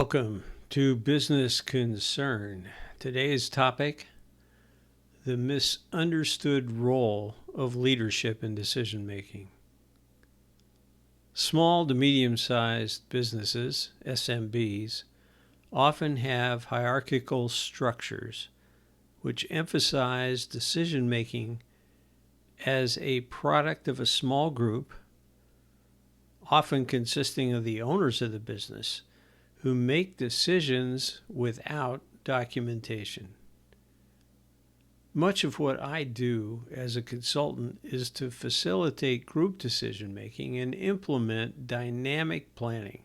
Welcome to Business Concern. Today's topic, the misunderstood role of leadership in decision making. Small to medium-sized businesses, SMBs, often have hierarchical structures which emphasize decision making as a product of a small group, often consisting of the owners of the business, who make decisions without documentation. Much of what I do as a consultant is to facilitate group decision-making and implement dynamic planning,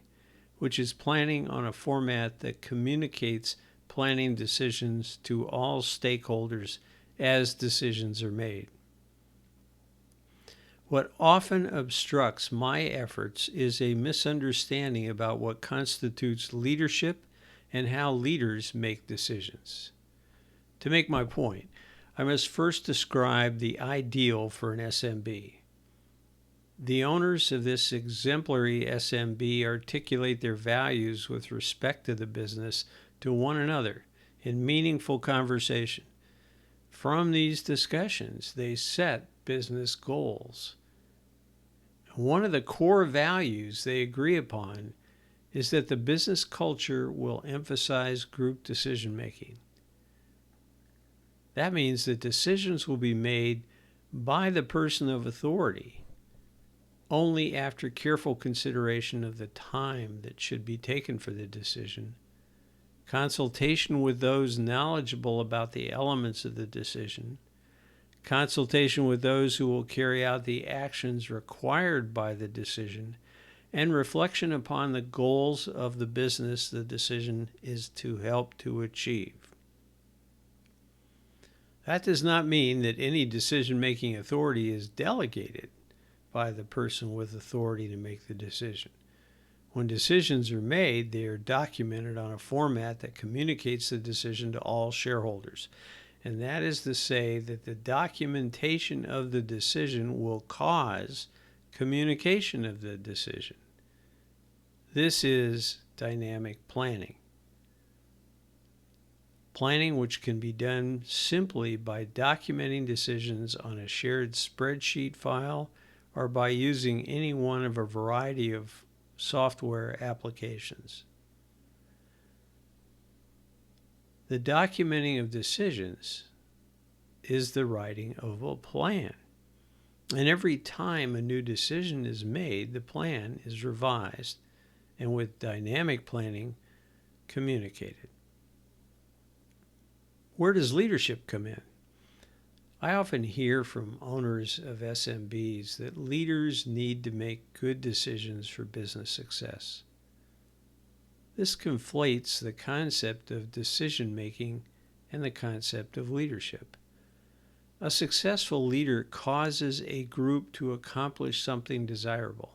which is planning on a format that communicates planning decisions to all stakeholders as decisions are made. What often obstructs my efforts is a misunderstanding about what constitutes leadership and how leaders make decisions. To make my point, I must first describe the ideal for an SMB. The owners of this exemplary SMB articulate their values with respect to the business to one another in meaningful conversation. From these discussions, they set business goals. One of the core values they agree upon is that the business culture will emphasize group decision making. That means that decisions will be made by the person of authority only after careful consideration of the time that should be taken for the decision, consultation with those knowledgeable about the elements of the decision, consultation with those who will carry out the actions required by the decision, and reflection upon the goals of the business the decision is to help to achieve. That does not mean that any decision-making authority is delegated by the person with authority to make the decision. When decisions are made, they are documented on a format that communicates the decision to all shareholders. And that is to say that the documentation of the decision will cause communication of the decision. This is dynamic planning. Planning which can be done simply by documenting decisions on a shared spreadsheet file or by using any one of a variety of software applications. The documenting of decisions is the writing of a plan. And every time a new decision is made, the plan is revised and with dynamic planning communicated. Where does leadership come in? I often hear from owners of SMBs that leaders need to make good decisions for business success. This conflates the concept of decision-making and the concept of leadership. A successful leader causes a group to accomplish something desirable.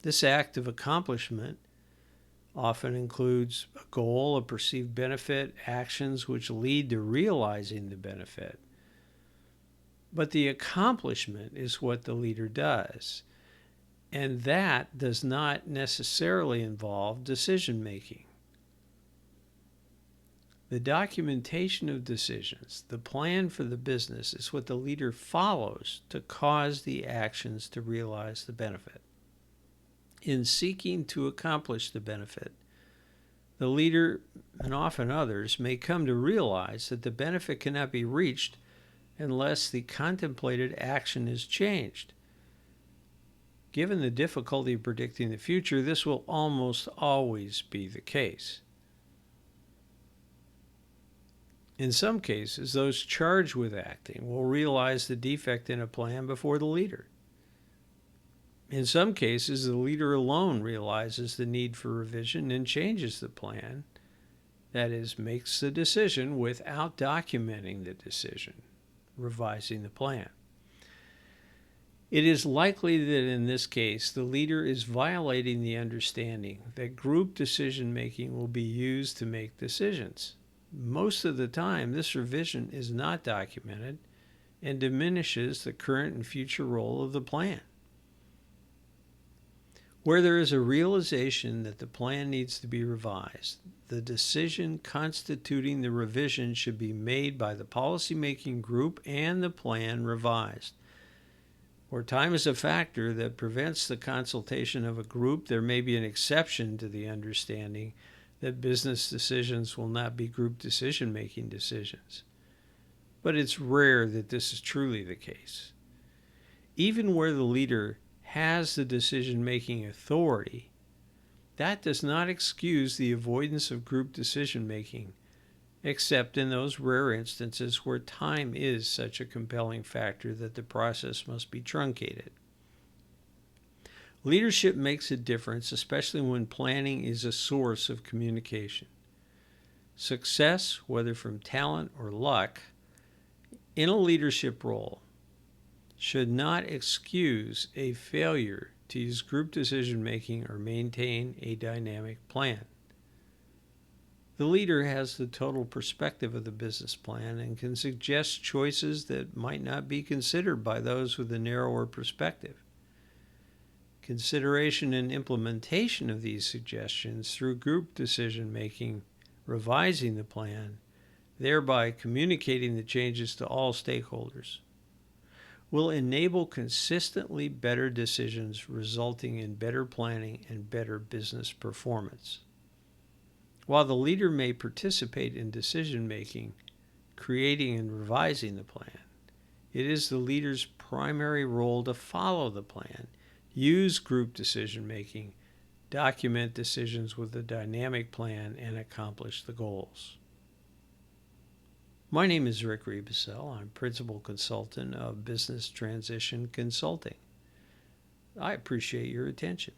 This act of accomplishment often includes a goal, a perceived benefit, actions which lead to realizing the benefit. But the accomplishment is what the leader does. And that does not necessarily involve decision-making. The documentation of decisions, the plan for the business, is what the leader follows to cause the actions to realize the benefit. In seeking to accomplish the benefit, the leader, and often others, may come to realize that the benefit cannot be reached unless the contemplated action is changed. Given the difficulty of predicting the future, this will almost always be the case. In some cases, those charged with acting will realize the defect in a plan before the leader. In some cases, the leader alone realizes the need for revision and changes the plan, that is, makes the decision without documenting the decision, revising the plan. It is likely that in this case, the leader is violating the understanding that group decision-making will be used to make decisions. Most of the time, this revision is not documented and diminishes the current and future role of the plan. Where there is a realization that the plan needs to be revised, the decision constituting the revision should be made by the policymaking group and the plan revised. Where time is a factor that prevents the consultation of a group, there may be an exception to the understanding that business decisions will not be group decision-making decisions. But it's rare that this is truly the case. Even where the leader has the decision-making authority, that does not excuse the avoidance of group decision-making, except in those rare instances where time is such a compelling factor that the process must be truncated. Leadership makes a difference, especially when planning is a source of communication. Success, whether from talent or luck, in a leadership role should not excuse a failure to use group decision-making or maintain a dynamic plan. The leader has the total perspective of the business plan and can suggest choices that might not be considered by those with a narrower perspective. Consideration and implementation of these suggestions through group decision-making, revising the plan, thereby communicating the changes to all stakeholders, will enable consistently better decisions resulting in better planning and better business performance. While the leader may participate in decision-making, creating and revising the plan, it is the leader's primary role to follow the plan, use group decision-making, document decisions with a dynamic plan, and accomplish the goals. My name is Rick Rebusel. I'm Principal Consultant of Business Transition Consulting. I appreciate your attention.